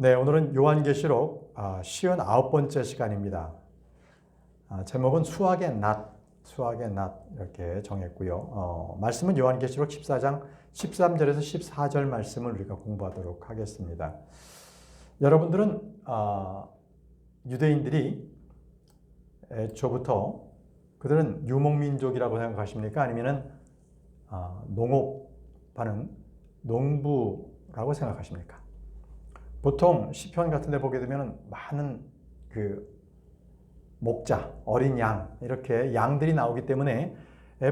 네, 오늘은 요한계시록 59번째 시간입니다. 제목은 수학의 낫 이렇게 정했고요. 말씀은 요한계시록 14장 13절에서 14절 말씀을 우리가 공부하도록 하겠습니다. 여러분들은 유대인들이 애초부터 그들은 유목민족이라고 생각하십니까? 아니면은 농업하는 농부라고 생각하십니까? 보통 시편 같은 데 보게 되면 많은 목자, 어린 양, 이렇게 양들이 나오기 때문에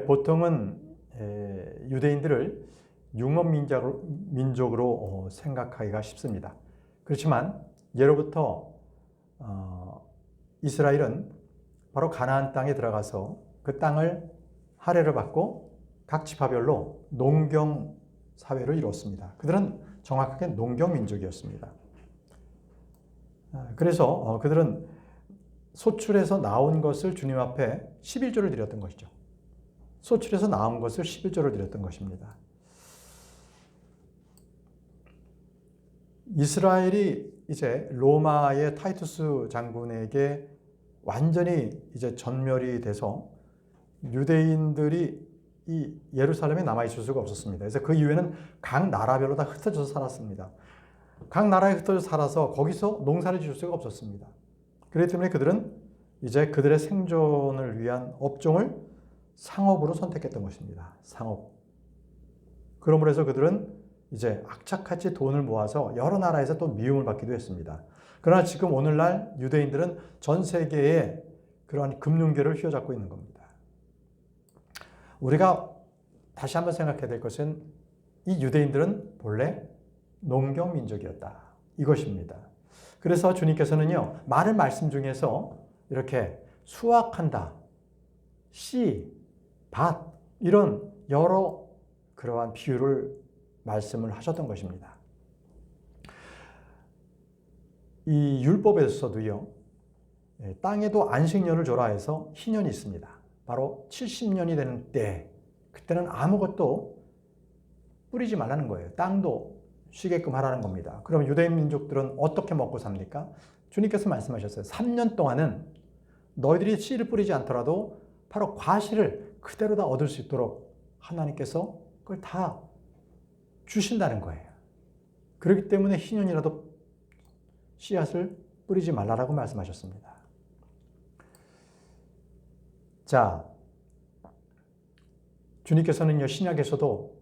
보통은 유대인들을 융업민족으로 생각하기가 쉽습니다. 그렇지만 예로부터 이스라엘은 바로 가나안 땅에 들어가서 그 땅을 할애를 받고 각 지파별로 농경 사회를 이뤘습니다. 그들은 정확하게 농경민족이었습니다. 그래서 그들은 소출에서 나온 것을 주님 앞에 11조를 드렸던 것이죠. 소출에서 나온 것을 11조를 드렸던 것입니다. 이스라엘이 이제 로마의 타이투스 장군에게 완전히 이제 전멸이 돼서 유대인들이 이 예루살렘에 남아있을 수가 없었습니다. 그래서 그 이후에는 각 나라별로 다 흩어져서 살았습니다. 각 나라에 흩어져 살아서 거기서 농사를 지을 수가 없었습니다. 그렇기 때문에 그들은 이제 그들의 생존을 위한 업종을 상업으로 선택했던 것입니다. 상업. 그러므로 해서 그들은 이제 악착같이 돈을 모아서 여러 나라에서 또 미움을 받기도 했습니다. 그러나 지금 오늘날 유대인들은 전 세계에 그러한 금융계를 휘어잡고 있는 겁니다. 우리가 다시 한번 생각해야 될 것은 이 유대인들은 본래 농경민족이었다. 이것입니다. 그래서 주님께서는요, 많은 말씀 중에서 이렇게 수확한다, 씨, 밭, 이런 여러 그러한 비유를 말씀을 하셨던 것입니다. 이 율법에서도요, 땅에도 안식년을 조라 해서 희년이 있습니다. 바로 70년이 되는 때, 그때는 아무것도 뿌리지 말라는 거예요. 땅도 쉬게끔 하라는 겁니다. 그럼 유대인 민족들은 어떻게 먹고 삽니까? 주님께서 말씀하셨어요. 3년 동안은 너희들이 씨를 뿌리지 않더라도 바로 과실을 그대로 다 얻을 수 있도록 하나님께서 그걸 다 주신다는 거예요. 그렇기 때문에 희년이라도 씨앗을 뿌리지 말라라고 말씀하셨습니다. 자, 주님께서는요, 신약에서도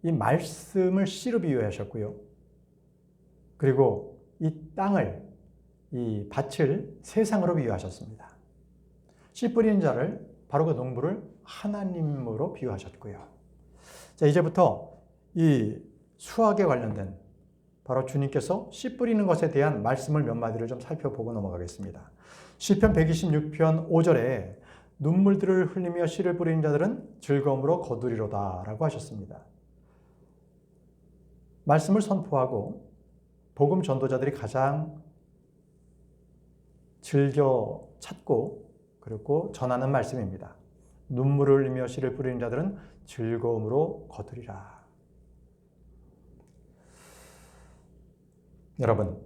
이 말씀을 씨로 비유하셨고요. 그리고 이 땅을, 이 밭을 세상으로 비유하셨습니다. 씨 뿌리는 자를, 바로 그 농부를 하나님으로 비유하셨고요. 자, 이제부터 이 수학에 관련된 바로 주님께서 씨 뿌리는 것에 대한 말씀을 몇 마디를 좀 살펴보고 넘어가겠습니다. 시편 126편 5절에 눈물들을 흘리며 씨를 뿌리는 자들은 즐거움으로 거두리로다 라고 하셨습니다. 말씀을 선포하고 복음 전도자들이 가장 즐겨 찾고 그리고 전하는 말씀입니다. 눈물을 흘리며 씨를 뿌리는 자들은 즐거움으로 거두리라. 여러분,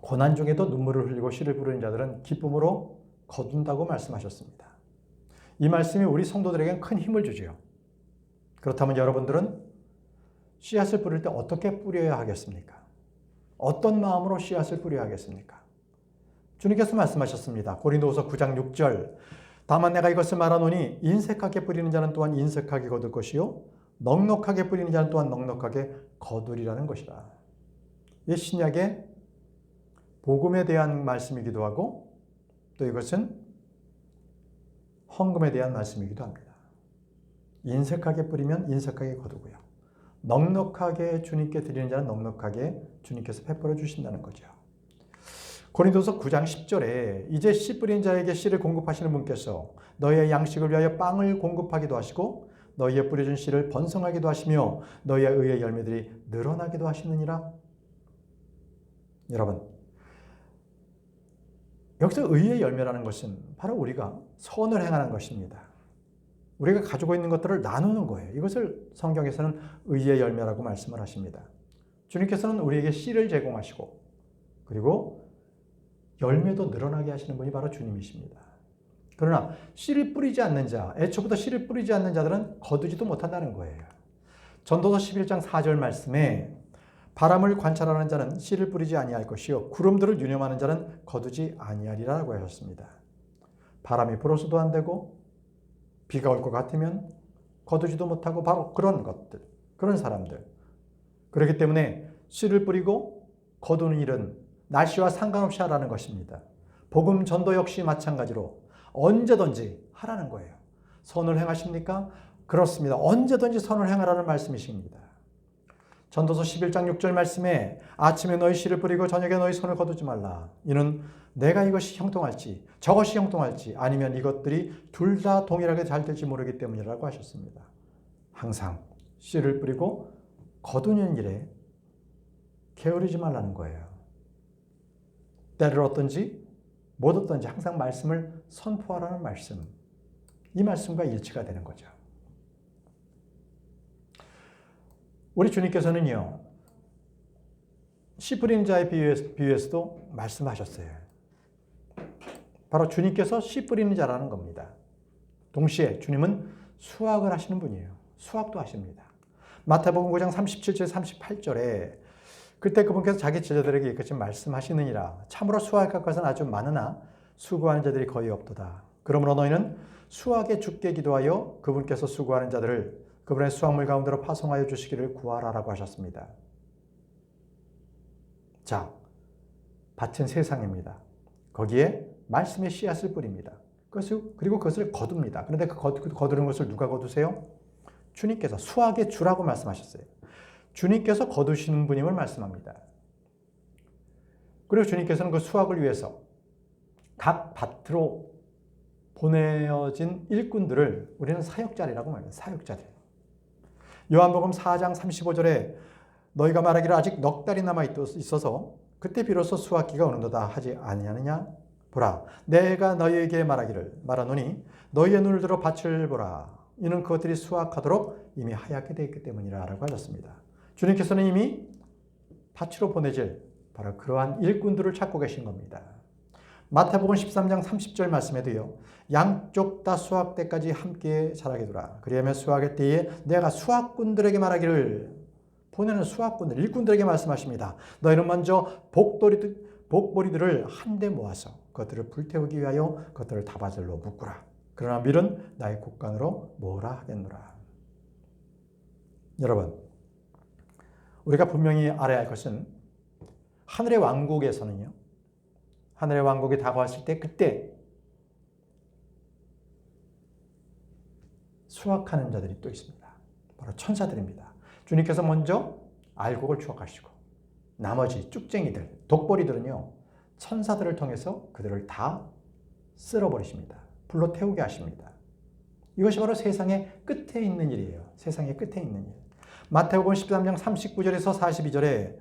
고난 중에도 눈물을 흘리고 씨를 뿌리는 자들은 기쁨으로 거둔다고 말씀하셨습니다. 이 말씀이 우리 성도들에겐 큰 힘을 주지요. 그렇다면 여러분들은 씨앗을 뿌릴 때 어떻게 뿌려야 하겠습니까? 어떤 마음으로 씨앗을 뿌려야 하겠습니까? 주님께서 말씀하셨습니다. 고린도후서 9장 6절. 다만 내가 이것을 말하노니 인색하게 뿌리는 자는 또한 인색하게 거둘 것이요 넉넉하게 뿌리는 자는 또한 넉넉하게 거두리라는 것이라. 이 신약의 복음에 대한 말씀이기도 하고 또 이것은 헌금에 대한 말씀이기도 합니다. 인색하게 뿌리면 인색하게 거두고요. 넉넉하게 주님께 드리는 자는 넉넉하게 주님께서 베풀어 주신다는 거죠. 고린도서 9장 10절에 이제 씨 뿌린 자에게 씨를 공급하시는 분께서 너희의 양식을 위하여 빵을 공급하기도 하시고 너희의 뿌려준 씨를 번성하기도 하시며 너희의 의의 열매들이 늘어나기도 하시느니라. 여러분, 여기서 의의 열매라는 것은 바로 우리가 선을 행하는 것입니다. 우리가 가지고 있는 것들을 나누는 거예요. 이것을 성경에서는 의의 열매라고 말씀을 하십니다. 주님께서는 우리에게 씨를 제공하시고 그리고 열매도 늘어나게 하시는 분이 바로 주님이십니다. 그러나 씨를 뿌리지 않는 자, 애초부터 씨를 뿌리지 않는 자들은 거두지도 못한다는 거예요. 전도서 11장 4절 말씀에 바람을 관찰하는 자는 씨를 뿌리지 아니할 것이요 구름들을 유념하는 자는 거두지 아니하리라고 하셨습니다. 바람이 불어서도 안 되고 비가 올 것 같으면 거두지도 못하고 바로 그런 것들, 그런 사람들. 그렇기 때문에 씨를 뿌리고 거두는 일은 날씨와 상관없이 하라는 것입니다. 복음 전도 역시 마찬가지로 언제든지 하라는 거예요. 선을 행하십니까? 그렇습니다. 언제든지 선을 행하라는 말씀이십니다. 전도서 11장 6절 말씀에 아침에 너희 씨를 뿌리고 저녁에 너희 손을 거두지 말라. 이는 내가 이것이 형통할지 저것이 형통할지 아니면 이것들이 둘 다 동일하게 잘 될지 모르기 때문이라고 하셨습니다. 항상 씨를 뿌리고 거두는 일에 게으르지 말라는 거예요. 때를 얻든지 못 얻든지 항상 말씀을 선포하라는 말씀. 이 말씀과 일치가 되는 거죠. 우리 주님께서는요, 씨 뿌리는 자에 비유해서도 말씀하셨어요. 바로 주님께서 씨 뿌리는 자라는 겁니다. 동시에 주님은 수확을 하시는 분이에요. 수확도 하십니다. 마태복음 9장 37절 38절에 그때 그분께서 자기 제자들에게 이같이 말씀하시느니라. 참으로 수확할 것은 아주 많으나 수고하는 자들이 거의 없도다. 그러므로 너희는 수확에 주께 기도하여 그분께서 수고하는 자들을 그분의 수확물 가운데로 파송하여 주시기를 구하라라고 하셨습니다. 자, 밭은 세상입니다. 거기에 말씀의 씨앗을 뿌립니다. 그리고 그것을 거둡니다. 그런데 그 거두는 것을 누가 거두세요? 주님께서 수확의 주라고 말씀하셨어요. 주님께서 거두시는 분임을 말씀합니다. 그리고 주님께서는 그 수확을 위해서 각 밭으로 보내어진 일꾼들을 우리는 사역자리라고 말합니다. 사역자리. 요한복음 4장 35절에 너희가 말하기를 아직 넉 달이 남아 있어서 그때 비로소 수확기가 오는도다 하지 아니하느냐? 보라, 내가 너희에게 말하노니 너희의 눈을 들어 밭을 보라. 이는 그것들이 수확하도록 이미 하얗게 되어 있기 때문이라 라고 하셨습니다. 주님께서는 이미 밭으로 보내질 바로 그러한 일꾼들을 찾고 계신 겁니다. 마태복음 13장 30절 말씀에도요. 양쪽 다 수확 때까지 함께 자라게 두라. 그리하면 수확의 때에 내가 수확꾼들에게 말하기를 보내는 수확꾼들, 일꾼들에게 말씀하십니다. 너희는 먼저 복보리들을 한데 모아서 그것들을 불태우기 위하여 그것들을 다바들로 묶으라. 그러나 밀은 나의 곡간으로 모으라 하겠노라. 여러분, 우리가 분명히 알아야 할 것은 하늘의 왕국에서는요. 하늘의 왕국이 다가왔을 때 그때 수확하는 자들이 또 있습니다. 바로 천사들입니다. 주님께서 먼저 알곡을 추억하시고 나머지 쭉쟁이들, 독보리들은요. 천사들을 통해서 그들을 다 쓸어버리십니다. 불로 태우게 하십니다. 이것이 바로 세상의 끝에 있는 일이에요. 세상의 끝에 있는 일. 마태복음 13장 39절에서 42절에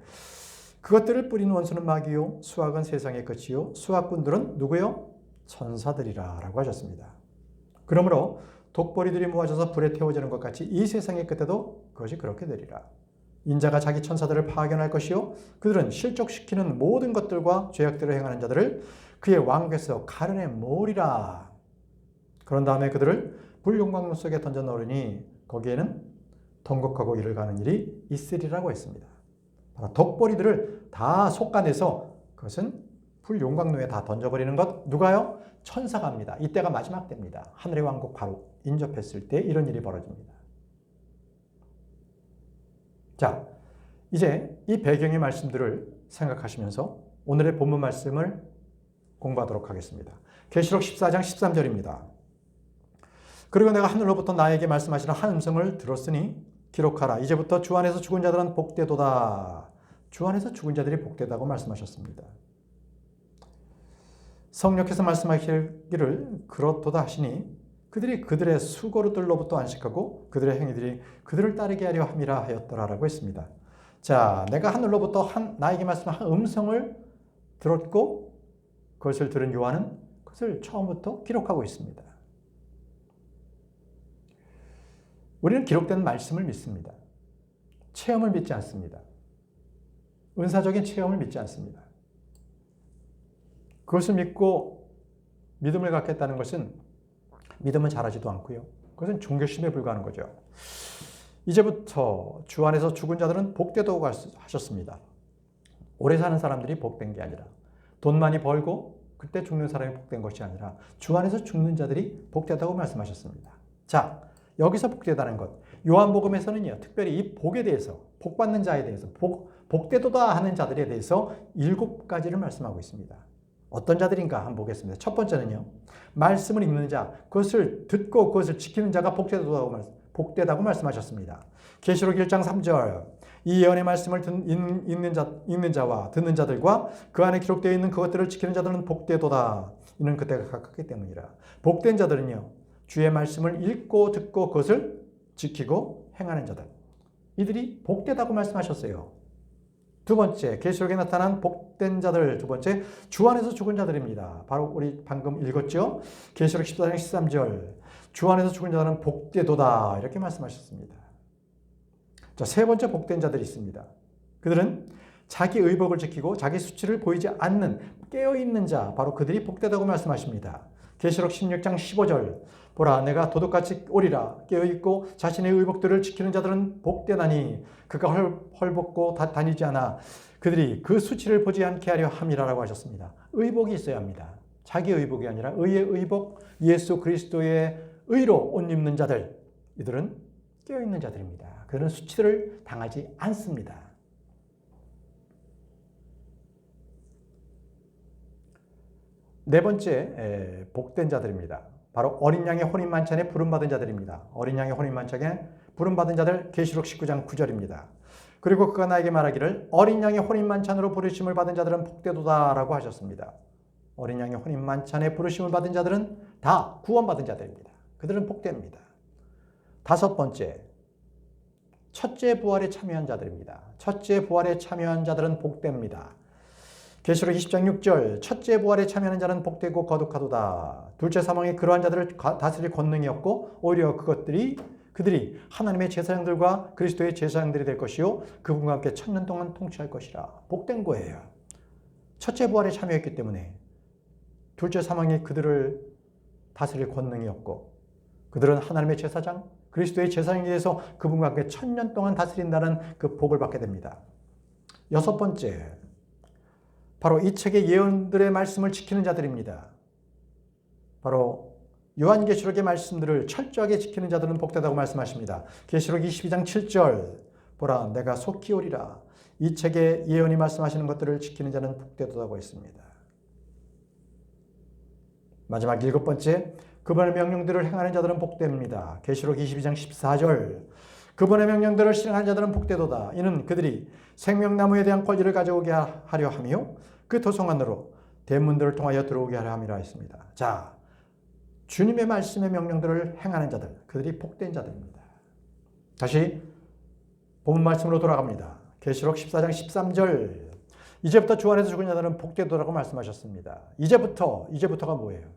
그것들을 뿌리는 원수는 마귀요 수확은 세상의 끝이요 수확꾼들은 누구요? 천사들이라 라고 하셨습니다. 그러므로 독보리들이 모아져서 불에 태워지는 것 같이 이 세상의 끝에도 그것이 그렇게 되리라. 인자가 자기 천사들을 파견할 것이요 그들은 실족시키는 모든 것들과 죄악들을 행하는 자들을 그의 왕국에서 가르내 모으리라. 그런 다음에 그들을 불용광로 속에 던져 넣으니 거기에는 덩곡하고 이를 가는 일이 있으리라고 했습니다. 바로 독보리들을 다 솎아내서 그것은 불용광로에 다 던져버리는 것 누가요? 천사가 합니다. 이때가 마지막 때입니다. 하늘의 왕국 바로 인접했을 때 이런 일이 벌어집니다. 자, 이제 이 배경의 말씀들을 생각하시면서 오늘의 본문 말씀을 공부하도록 하겠습니다. 계시록 14장 13절입니다. 그리고 내가 하늘로부터 나에게 말씀하시는 한 음성을 들었으니 기록하라. 이제부터 주 안에서 죽은 자들은 복되도다. 주 안에서 죽은 자들이 복되다고 말씀하셨습니다. 성령께서 말씀하시기를 그렇도다 하시니 그들이 그들의 수고로들로부터 안식하고 그들의 행위들이 그들을 따르게 하려 함이라 하였더라라고 했습니다. 자, 내가 하늘로부터 나에게 말씀한 한 음성을 들었고 그것을 들은 요한은 그것을 처음부터 기록하고 있습니다. 우리는 기록된 말씀을 믿습니다. 체험을 믿지 않습니다. 은사적인 체험을 믿지 않습니다. 그것을 믿고 믿음을 갖겠다는 것은 믿음은 잘하지도 않고요. 그것은 종교심에 불과한 거죠. 이제부터 주 안에서 죽은 자들은 복되다고 하셨습니다. 오래 사는 사람들이 복된 게 아니라 돈 많이 벌고 그때 죽는 사람이 복된 것이 아니라 주 안에서 죽는 자들이 복되다고 말씀하셨습니다. 자, 여기서 복되다는 것. 요한복음에서는요, 특별히 이 복에 대해서, 복 받는 자에 대해서, 복되도다 하는 자들에 대해서 7가지를 말씀하고 있습니다. 어떤 자들인가 한번 보겠습니다. 첫 번째는요, 말씀을 읽는 자, 그것을 듣고 그것을 지키는 자가 복되다고 말씀하셨습니다. 계시록 1장 3절, 이 예언의 말씀을 읽는 자와 듣는 자들과 그 안에 기록되어 있는 그것들을 지키는 자들은 복되도다. 이는 그때가 가깝기 때문이라. 복된 자들은요, 주의 말씀을 읽고 듣고 그것을 지키고 행하는 자들. 이들이 복되다고 말씀하셨어요. 두 번째, 계시록에 나타난 복된 자들. 두 번째, 주 안에서 죽은 자들입니다. 바로 우리 방금 읽었죠? 계시록 14장 13절. 주 안에서 죽은 자들은 복되도다. 이렇게 말씀하셨습니다. 자, 세 번째 복된 자들이 있습니다. 그들은 자기 의복을 지키고 자기 수치를 보이지 않는 깨어있는 자, 바로 그들이 복되다고 말씀하십니다. 계시록 16장 15절. 보라, 내가 도둑같이 오리라. 깨어있고 자신의 의복들을 지키는 자들은 복되나니 그가 헐벗고 다니지 않아 그들이 그 수치를 보지 않게 하려 함이라라고 하셨습니다. 의복이 있어야 합니다. 자기 의복이 아니라 의의 의복, 예수 그리스도의 의로 옷 입는 자들, 이들은 깨어있는 자들입니다. 그들은 수치를 당하지 않습니다. 네 번째, 복된 자들입니다. 바로 어린 양의 혼인 만찬에 부름받은 자들입니다. 어린 양의 혼인 만찬에 부름받은 자들, 계시록 19장 9절입니다. 그리고 그가 나에게 말하기를 어린 양의 혼인 만찬으로 부르심을 받은 자들은 복되도다라고 하셨습니다. 어린 양의 혼인 만찬에 부르심을 받은 자들은 다 구원받은 자들입니다. 그들은 복됩니다. 다섯 번째, 첫째 부활에 참여한 자들입니다. 첫째 부활에 참여한 자들은 복됩니다. 계시록 20장 6절, 첫째 부활에 참여하는 자는 복되고 거룩하도다. 둘째 사망에 그러한 자들을 다스릴 권능이 없고 오히려 그들이 하나님의 제사장들과 그리스도의 제사장들이 될 것이요 그분과 함께 1000년 동안 통치할 것이라. 복된 거예요. 첫째 부활에 참여했기 때문에 둘째 사망에 그들을 다스릴 권능이 없고 그들은 하나님의 제사장, 그리스도의 제사장에 대해서 그분과 함께 1000년 동안 다스린다는 그 복을 받게 됩니다. 여섯 번째, 바로 이 책의 예언들의 말씀을 지키는 자들입니다. 바로 요한계시록의 말씀들을 철저하게 지키는 자들은 복되다고 말씀하십니다. 계시록 22장 7절, 보라, 내가 속히 오리라. 이 책의 예언이 말씀하시는 것들을 지키는 자는 복되도다고 했습니다. 마지막 7번째, 그분의 명령들을 행하는 자들은 복됩니다. 계시록 22장 14절, 그분의 명령들을 실행하는 자들은 복되도다. 이는 그들이 생명나무에 대한 권리를 가져오게 하려 하며 그 도성 안으로 대문들을 통하여 들어오게 하려 함이라 했습니다. 자, 주님의 말씀의 명령들을 행하는 자들, 그들이 복된 자들입니다. 다시 본문 말씀으로 돌아갑니다. 계시록 14장 13절, 이제부터 주 안에서 죽은 자들은 복되도라고 말씀하셨습니다. 이제부터가 뭐예요?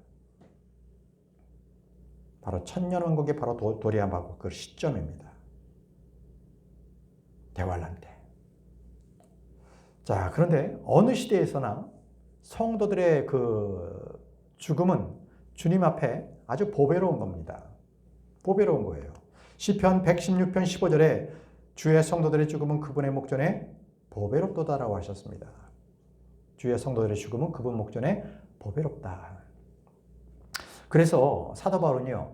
바로 천년왕국의 바로 도래하고 그 시점입니다. 대환란 때. 자, 그런데 어느 시대에서나 성도들의 그 죽음은 주님 앞에 아주 보배로운 겁니다. 보배로운 거예요. 시편 116편 15절에 주의 성도들의 죽음은 그분의 목전에 보배롭도다라고 하셨습니다. 주의 성도들의 죽음은 그분 목전에 보배롭다. 그래서 사도 바울은요,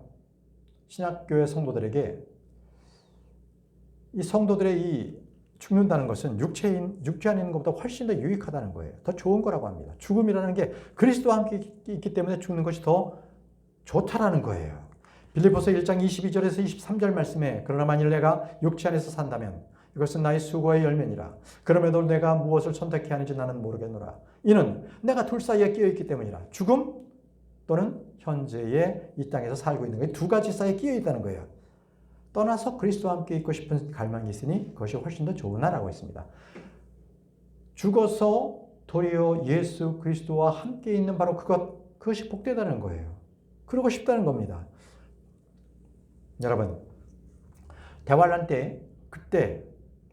신약교회 성도들에게 이 성도들의 이 죽는다는 것은 육체 안에 있는 것보다 훨씬 더 유익하다는 거예요. 더 좋은 거라고 합니다. 죽음이라는 게 그리스도와 함께 있기 때문에 죽는 것이 더 좋다라는 거예요. 빌립보서 1장 22절에서 23절 말씀에 그러나 만일 내가 육체 안에서 산다면 이것은 나의 수고의 열매니라. 그럼에도 내가 무엇을 선택해야 하는지 나는 모르겠노라. 이는 내가 둘 사이에 끼어 있기 때문이라. 죽음 또는 현재의 이 땅에서 살고 있는 거예요. 두 가지 사이에 끼어 있다는 거예요. 떠나서 그리스도와 함께 있고 싶은 갈망이 있으니 그것이 훨씬 더 좋으나라고 했습니다. 죽어서 도리어 예수 그리스도와 함께 있는 바로 그것이 복되다는 거예요. 그러고 싶다는 겁니다. 여러분, 대환란 때 그때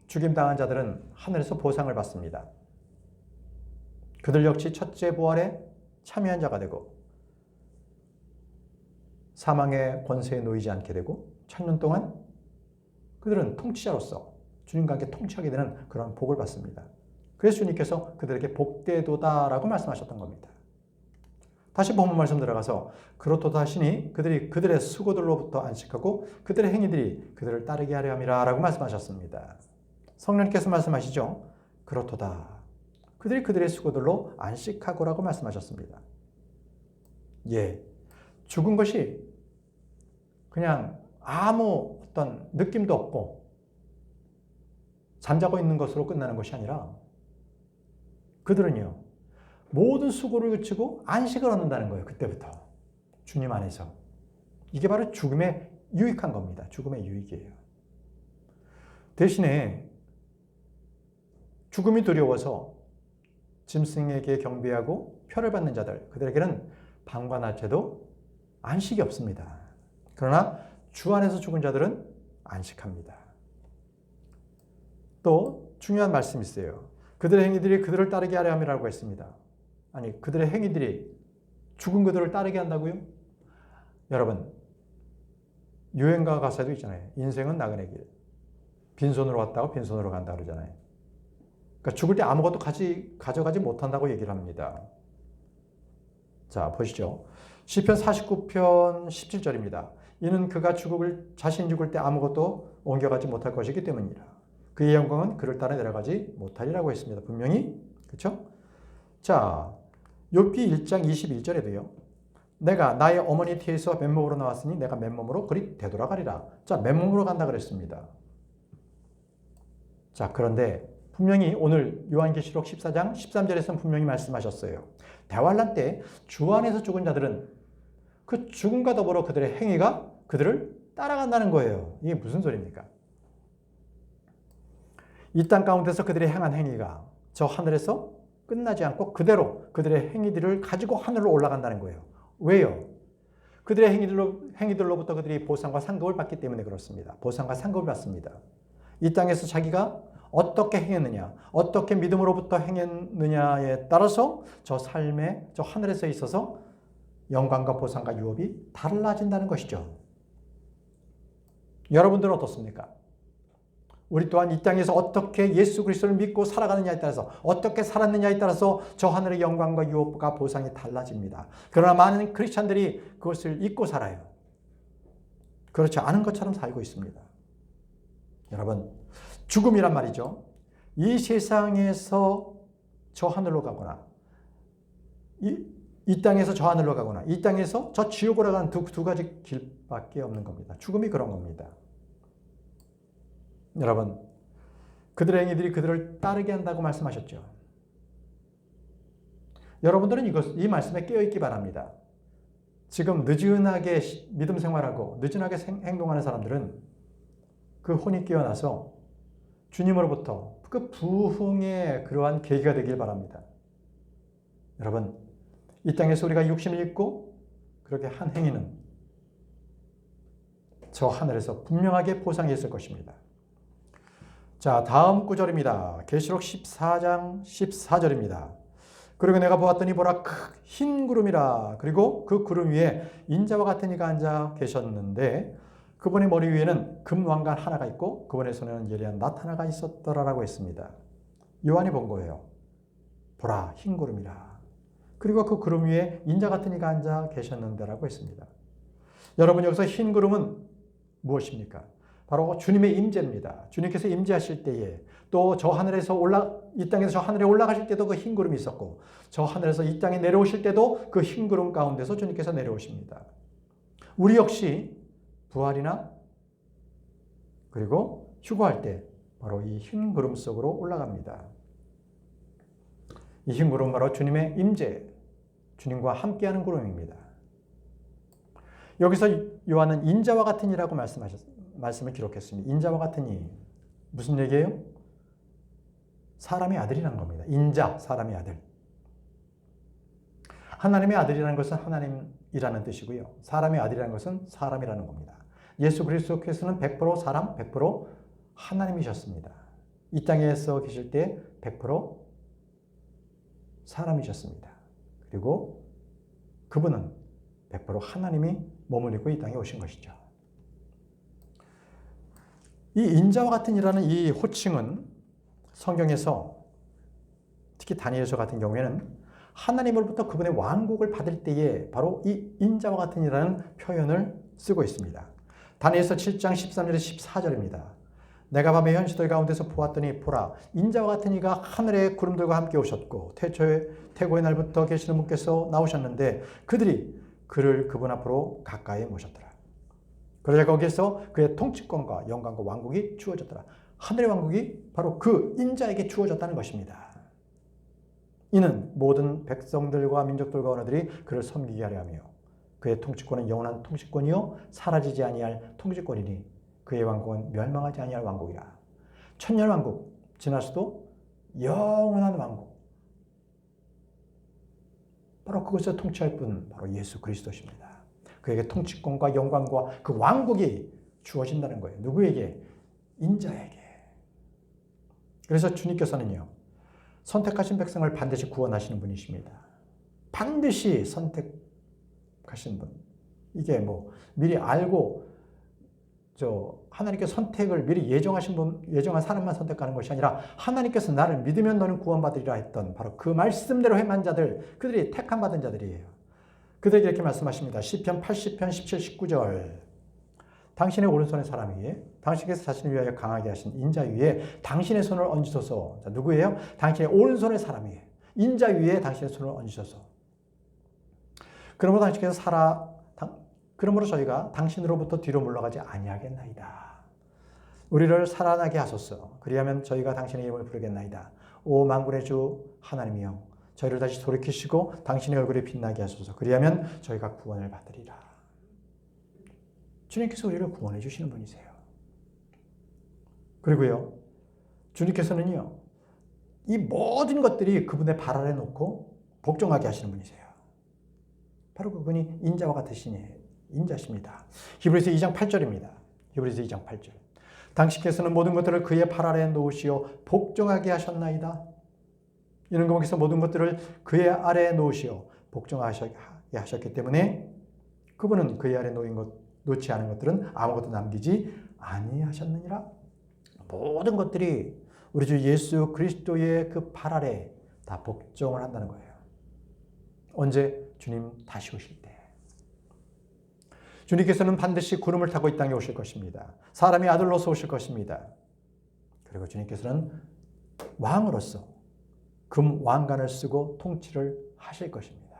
죽임당한 자들은 하늘에서 보상을 받습니다. 그들 역시 첫째 부활에 참여한 자가 되고 사망의 권세에 놓이지 않게 되고 1000년 동안 그들은 통치자로서 주님과 함께 통치하게 되는 그런 복을 받습니다. 그래서 주님께서 그들에게 복되도다라고 말씀하셨던 겁니다. 다시 본문 말씀 들어가서 그렇도다 하시니 그들이 그들의 수고들로부터 안식하고 그들의 행위들이 그들을 따르게 하려 함이라 라고 말씀하셨습니다. 성령님께서 말씀하시죠. 그렇도다. 그들이 그들의 수고들로 안식하고라고 말씀하셨습니다. 예, 죽은 것이 그냥 아무 어떤 느낌도 없고 잠자고 있는 것으로 끝나는 것이 아니라 그들은요, 모든 수고를 그치고 안식을 얻는다는 거예요. 그때부터. 주님 안에서. 이게 바로 죽음에 유익한 겁니다. 죽음의 유익이에요. 대신에 죽음이 두려워서 짐승에게 경배하고 표를 받는 자들, 그들에게는 밤과 낮에도 안식이 없습니다. 그러나 주 안에서 죽은 자들은 안식합니다. 또 중요한 말씀이 있어요. 그들의 행위들이 그들을 따르게 하려 함이라고 했습니다. 아니, 그들의 행위들이 죽은 그들을 따르게 한다고요? 여러분, 유행가 가사도 있잖아요. 인생은 나그네 길. 빈손으로 왔다가 빈손으로 간다 그러잖아요. 그러니까 죽을 때 아무것도 가져가지 못한다고 얘기를 합니다. 자, 보시죠. 시편 49편 17절입니다. 이는 그가 자신이 죽을 때 아무것도 옮겨가지 못할 것이기 때문이라. 그의 영광은 그를 따라 내려가지 못하리라고 했습니다. 분명히. 그렇죠? 자, 욥기 1장 21절에도요. 내가 나의 어머니 태에서 맨몸으로 나왔으니 내가 맨몸으로 그리 되돌아가리라. 자, 맨몸으로 간다 그랬습니다. 자, 그런데 분명히 오늘 요한계시록 14장 13절에서는 분명히 말씀하셨어요. 대환란 때 주 안에서 죽은 자들은 그 죽음과 더불어 그들의 행위가 그들을 따라간다는 거예요. 이게 무슨 소리입니까? 이 땅 가운데서 그들의 행한 행위가 저 하늘에서 끝나지 않고 그대로 그들의 행위들을 가지고 하늘로 올라간다는 거예요. 왜요? 그들의 행위들로부터 그들이 보상과 상급을 받기 때문에 그렇습니다. 보상과 상급을 받습니다. 이 땅에서 자기가 어떻게 행했느냐, 어떻게 믿음으로부터 행했느냐에 따라서 저 삶에, 저 하늘에서 있어서 영광과 보상과 유업이 달라진다는 것이죠. 여러분들은 어떻습니까? 우리 또한 이 땅에서 어떻게 예수 그리스도를 믿고 살아가느냐에 따라서, 어떻게 살았느냐에 따라서 저 하늘의 영광과 유업과 보상이 달라집니다. 그러나 많은 크리스찬들이 그것을 잊고 살아요. 그렇지 않은 것처럼 살고 있습니다. 여러분, 죽음이란 말이죠. 이 세상에서 저 하늘로 가거나 이 땅에서 저 하늘로 가거나 이 땅에서 저 지옥으로 가는 두 가지 길밖에 없는 겁니다. 죽음이 그런 겁니다. 여러분, 그들의 행위들이 그들을 따르게 한다고 말씀하셨죠. 여러분들은 이 말씀에 깨어있기 바랍니다. 지금 느슨하게 믿음 생활하고 느슨하게 행동하는 사람들은 그 혼이 깨어나서 주님으로부터 그 부흥의 그러한 계기가 되길 바랍니다. 여러분, 이 땅에서 우리가 육신을 입고 그렇게 한 행위는 저 하늘에서 분명하게 보상이 있을 것입니다. 자, 다음 구절입니다. 계시록 14장 14절입니다. 그리고 내가 보았더니 보라 흰 구름이라. 그리고 그 구름 위에 인자와 같은 이가 앉아 계셨는데 그분의 머리 위에는 금왕관 하나가 있고 그분의 손에는 예리한 낫 하나가 있었더라라고 했습니다. 요한이 본 거예요. 보라 흰 구름이라. 그리고 그 구름 위에 인자 같은 이가 앉아 계셨는데라고 했습니다. 여러분, 여기서 흰 구름은 무엇입니까? 바로 주님의 임재입니다. 주님께서 임재하실 때에 또 저 하늘에서 이 땅에서 저 하늘에 올라가실 때도 그 흰 구름이 있었고 저 하늘에서 이 땅에 내려오실 때도 그 흰 구름 가운데서 주님께서 내려오십니다. 우리 역시 부활이나 그리고 휴거할 때 바로 이 흰 구름 속으로 올라갑니다. 이 흰 구름은 바로 주님의 임재, 주님과 함께하는 구름입니다. 여기서 요한은 인자와 같은 이라고 말씀을 기록했습니다. 인자와 같은 이 무슨 얘기예요? 사람의 아들이라는 겁니다. 인자, 사람의 아들. 하나님의 아들이라는 것은 하나님이라는 뜻이고요. 사람의 아들이라는 것은 사람이라는 겁니다. 예수 그리스도께서는 100% 사람, 100% 하나님이셨습니다. 이 땅에서 계실 때 100% 사람이셨습니다. 그리고 그분은 100% 하나님이 머물리고 이 땅에 오신 것이죠. 이 인자와 같은 이라는 이 호칭은 성경에서 특히 다니엘서 같은 경우에는 하나님으로부터 그분의 왕국을 받을 때에 바로 이 인자와 같은 이라는 표현을 쓰고 있습니다. 다니엘서 7장 13절에서 14절입니다. 내가 밤에 현시들 가운데서 보았더니 보라 인자와 같은 이가 하늘의 구름들과 함께 오셨고 태고의 날부터 계시는 분께서 나오셨는데 그들이 그를 그분 앞으로 가까이 모셨더라. 그러자 거기에서 그의 통치권과 영광과 왕국이 주어졌더라. 하늘의 왕국이 바로 그 인자에게 주어졌다는 것입니다. 이는 모든 백성들과 민족들과 언어들이 그를 섬기게 하려 하며 그의 통치권은 영원한 통치권이요 사라지지 아니할 통치권이니 그의 왕국은 멸망하지 아니할 왕국이라. 천년 왕국 지나서도 영원한 왕국 바로 그것을 통치할 분 바로 예수 그리스도십니다. 그에게 통치권과 영광과 그 왕국이 주어진다는 거예요. 누구에게? 인자에게. 그래서 주님께서는요 선택하신 백성을 반드시 구원하시는 분이십니다. 반드시 선택하신 분. 이게 미리 알고 하나님께서 선택을 미리 예정하신 분, 예정한 사람만 선택하는 것이 아니라 하나님께서 나를 믿으면 너는 구원받으리라 했던 바로 그 말씀대로 행한 자들, 그들이 택함 받은 자들이에요. 그들에게 이렇게 말씀하십니다. 시편 80편 17, 19절. 당신의 오른손의 사람 위에 당신께서 자신을 위하여 강하게 하신 인자 위에 당신의 손을 얹으소서. 자, 누구예요? 당신의 오른손의 사람 위에 인자 위에 당신의 손을 얹으소서. 그러므로 당신께서 그러므로 저희가 당신으로부터 뒤로 물러가지 아니하겠나이다. 우리를 살아나게 하소서. 그리하면 저희가 당신의 이름을 부르겠나이다. 오 만군의 주 하나님이여 저희를 다시 돌이키시고 당신의 얼굴에 빛나게 하소서. 그리하면 저희가 구원을 받으리라. 주님께서 우리를 구원해 주시는 분이세요. 그리고요 주님께서는요 이 모든 것들이 그분의 발 아래 놓고 복종하게 하시는 분이세요. 바로 그분이 인자와 같으신 인자십니다. 히브리서 2장 8절입니다. 히브리서 2장 8절. 당신께서는 모든 것들을 그의 발 아래에 놓으시어 복종하게 하셨나이다. 이런 것에서 모든 것들을 그의 아래에 놓으시어 복종하게 하셨기 때문에 그분은 그의 아래에 놓지 않은 것들은 아무것도 남기지 아니하셨느니라. 모든 것들이 우리 주 예수 그리스도의 그 발 아래 다 복종을 한다는 거예요. 언제? 주님 다시 오실 때. 주님께서는 반드시 구름을 타고 이 땅에 오실 것입니다. 사람의 아들로서 오실 것입니다. 그리고 주님께서는 왕으로서 금 왕관을 쓰고 통치를 하실 것입니다.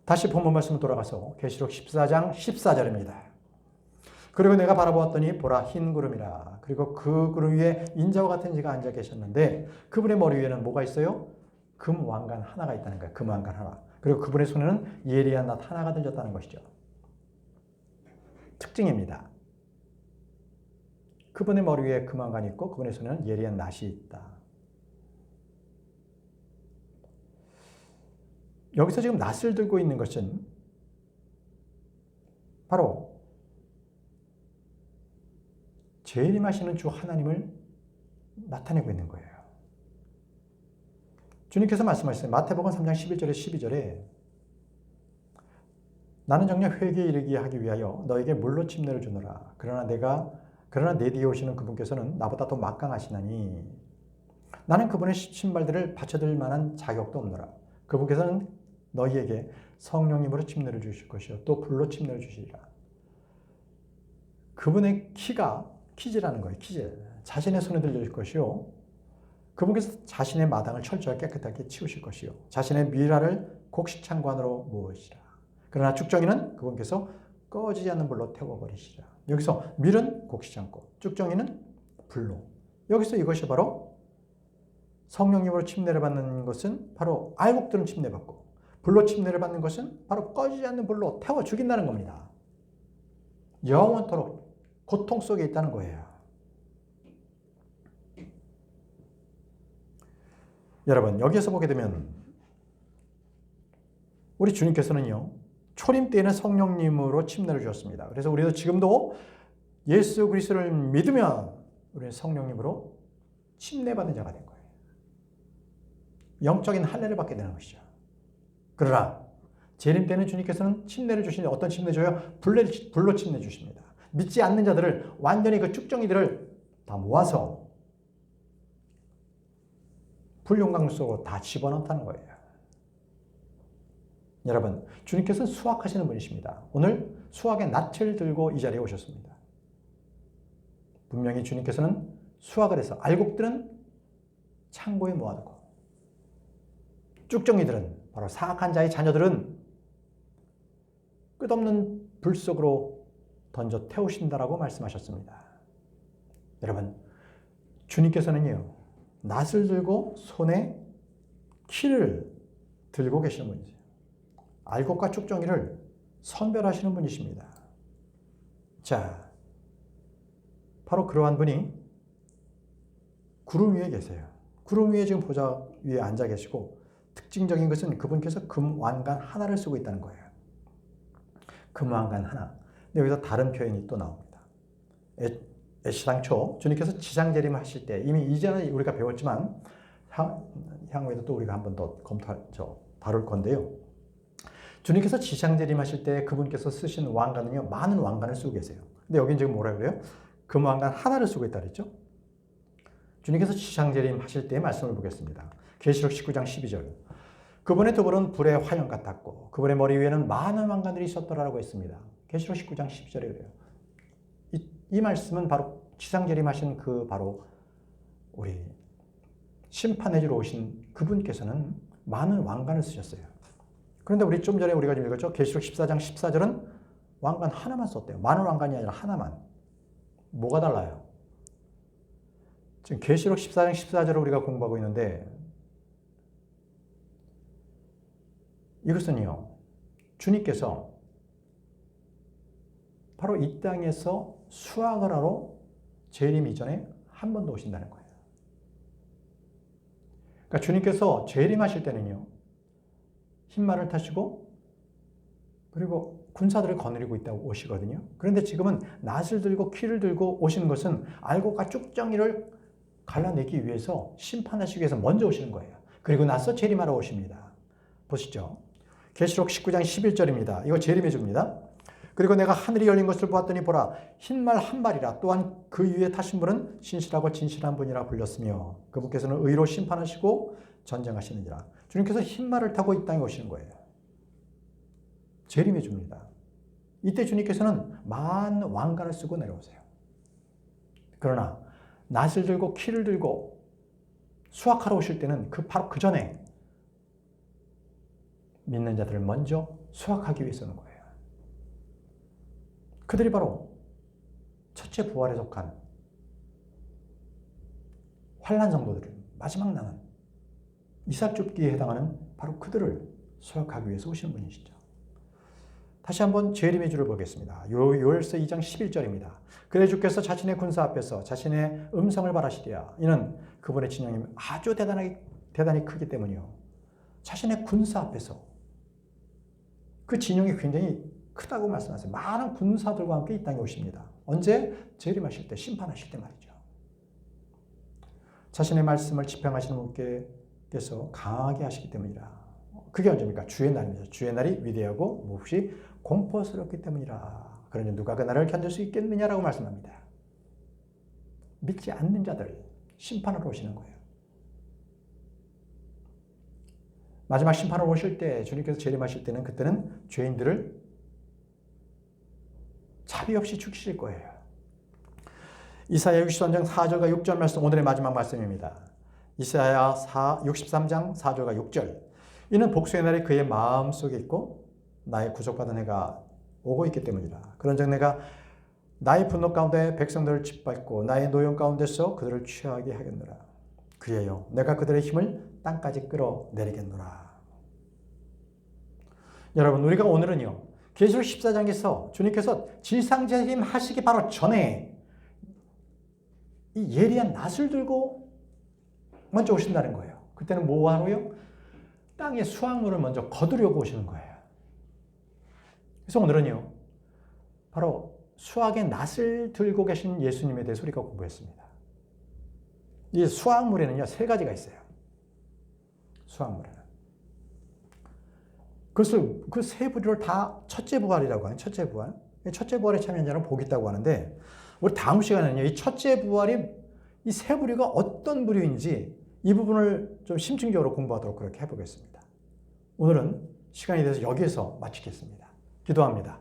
다시 본문 말씀으로 돌아가서 계시록 14장 14절입니다. 그리고 내가 바라보았더니 보라 흰 구름이라. 그리고 그 구름 위에 인자와 같은 이가 앉아 계셨는데 그분의 머리 위에는 뭐가 있어요? 금 왕관 하나가 있다는 거예요. 금 왕관 하나. 그리고 그분의 손에는 예리한 낫 하나가 들렸다는 것이죠. 특징입니다. 그분의 머리 위에 금 왕관이 있고 그분의 손에는 예리한 낫이 있다. 여기서 지금 낫을 들고 있는 것은 바로 재림하시는 주 하나님을 나타내고 있는 거예요. 주님께서 말씀하셨어요. 마태복음 3장 11절에 12절에 나는 정녕 회개에 이르게 하기 위하여 너에게 물로 침례를 주노라. 그러나 내 뒤에 오시는 그분께서는 나보다 더 막강하시나니 나는 그분의 신발들을 받쳐들 만한 자격도 없노라. 그분께서는 너희에게 성령님으로 침례를 주실 것이요 또 불로 침례를 주시리라. 그분의 키즈라는 거예요. 키즈. 자신의 손에 들려줄 것이요. 그분께서 자신의 마당을 철저하게 깨끗하게 치우실 것이요. 자신의 미라를 곡식창관으로 모으시라. 그러나 쭉정이는 그분께서 꺼지지 않는 불로 태워버리시라. 여기서 밀은 곡식창고, 쭉정이는 불로. 여기서 이것이 바로 성령님으로 침례를 받는 것은 바로 알곡들은 침례받고 불로 침례를 받는 것은 바로 꺼지지 않는 불로 태워 죽인다는 겁니다. 영원토록 고통 속에 있다는 거예요. 여러분 여기에서 보게 되면 우리 주님께서는요 초림 때에는 성령님으로 침례를 주셨습니다. 그래서 우리도 지금도 예수 그리스도를 믿으면 우리는 성령님으로 침례받은 자가 된 거예요. 영적인 할례를 받게 되는 것이죠. 그러나 재림 때는 주님께서는 침례를 주시는데 어떤 침례 줘요? 불로 침례 주십니다. 믿지 않는 자들을 완전히 그 쭉정이들을 다 모아서 불용광 속으로 다 집어넣다는 거예요. 여러분, 주님께서는 수확하시는 분이십니다. 오늘 수확의 낯을 들고 이 자리에 오셨습니다. 분명히 주님께서는 수확을 해서 알곡들은 창고에 모아두고 쭉정이들은 바로 사악한 자의 자녀들은 끝없는 불 속으로 던져 태우신다라고 말씀하셨습니다. 여러분, 주님께서는요, 낫을 들고 손에 키를 들고 계시는 분이세요. 알곡과 쭉정이를 선별하시는 분이십니다. 자, 바로 그러한 분이 구름 위에 계세요. 구름 위에 지금 보좌 위에 앉아 계시고 특징적인 것은 그분께서 금왕관 하나를 쓰고 있다는 거예요. 금왕관 하나. 근데 여기서 다른 표현이 또 나옵니다. 애시당초 주님께서 지상재림 하실 때 이미 이전에 우리가 배웠지만 향후에도 또 우리가 한 번 더 다룰 건데요. 주님께서 지상재림 하실 때 그분께서 쓰신 왕관은요, 많은 왕관을 쓰고 계세요. 근데 여긴 지금 뭐라 그래요? 금왕관 하나를 쓰고 있다 그랬죠? 주님께서 지상재림 하실 때의 말씀을 보겠습니다. 계시록 19장 12절. 그분의 두벌은 불의 화염 같았고 그분의 머리 위에는 많은 왕관들이 있었더라라고 했습니다. 계시록 19장 12절에 그래요. 이 말씀은 바로 지상재림하신 그 바로 우리 심판해 주러 오신 그분께서는 많은 왕관을 쓰셨어요. 그런데 우리 좀 전에 우리가 좀 읽었죠? 계시록 14장 14절은 왕관 하나만 썼대요. 많은 왕관이 아니라 하나만. 뭐가 달라요? 지금 계시록 14장 14절을 우리가 공부하고 있는데 이것은요, 주님께서 바로 이 땅에서 수확을 하러 재림 이전에 한 번 더 오신다는 거예요. 그러니까 주님께서 재림하실 때는요, 흰말을 타시고 그리고 군사들을 거느리고 있다고 오시거든요. 그런데 지금은 낫을 들고 키를 들고 오시는 것은 알곡과 쭉정이를 갈라내기 위해서 심판하시기 위해서 먼저 오시는 거예요. 그리고 나서 재림하러 오십니다. 보시죠. 계시록 19장 11절입니다. 이거 재림해 줍니다. 그리고 내가 하늘이 열린 것을 보았더니 보라 흰말 한 마리라 또한 그 위에 타신 분은 신실하고 진실한 분이라 불렸으며 그분께서는 의로 심판하시고 전쟁하시느니라. 주님께서 흰말을 타고 이 땅에 오시는 거예요. 재림해 줍니다. 이때 주님께서는 많은 왕관을 쓰고 내려오세요. 그러나 낫을 들고 키를 들고 수확하러 오실 때는 바로 그 전에 믿는 자들을 먼저 수확하기 위해서 오는 거예요. 그들이 바로 첫째 부활에 속한 환난 성도들, 마지막 남은 이삭 줍기에 해당하는 바로 그들을 수확하기 위해서 오시는 분이시죠. 다시 한번 재림의 주를 보겠습니다. 요엘서 2장 11절입니다. 그래 주께서 자신의 군사 앞에서 자신의 음성을 발하시리라. 이는 그분의 진영이 아주 대단히 크기 때문이요. 자신의 군사 앞에서 그 진영이 굉장히 크다고 말씀하세요. 많은 군사들과 함께 이 땅에 오십니다. 언제? 재림하실 때, 심판하실 때 말이죠. 자신의 말씀을 집행하시는 분께서 강하게 하시기 때문이라. 그게 언제입니까? 주의 날입니다. 주의 날이 위대하고 몹시 공포스럽기 때문이라. 그러니 누가 그 날을 견딜 수 있겠느냐라고 말씀합니다. 믿지 않는 자들 심판하러 오시는 거예요. 마지막 심판으로 오실 때 주님께서 재림하실 때는 그때는 죄인들을 자비 없이 죽이실 거예요. 이사야 63장 4절과 6절 말씀 오늘의 마지막 말씀입니다. 이사야 63장 4절과 6절. 이는 복수의 날이 그의 마음속에 있고 나의 구속받은 해가 오고 있기 때문이라. 그런즉 내가 나의 분노 가운데 백성들을 짓밟고 나의 노염 가운데서 그들을 취하게 하겠노라. 그리하여 내가 그들의 힘을 땅까지 끌어내리겠노라. 여러분, 우리가 오늘은요, 계시록 14장에서 주님께서 지상재림 하시기 바로 전에 이 예리한 낫을 들고 먼저 오신다는 거예요. 그때는 뭐 하러요? 땅의 수확물을 먼저 거두려고 오시는 거예요. 그래서 오늘은요, 바로 수확의 낫을 들고 계신 예수님에 대해서 우리가 공부했습니다. 이 수학물에는요, 세 가지가 있어요. 수학물에는. 그것을 그 세 부류를 다 첫째 부활이라고 하는 첫째 부활. 첫째 부활에 참여한 자는 복이 있다고 하는데, 우리 다음 시간에는요, 이 첫째 부활이 이 세 부류가 어떤 부류인지 이 부분을 좀 심층적으로 공부하도록 그렇게 해보겠습니다. 오늘은 시간이 돼서 여기에서 마치겠습니다. 기도합니다.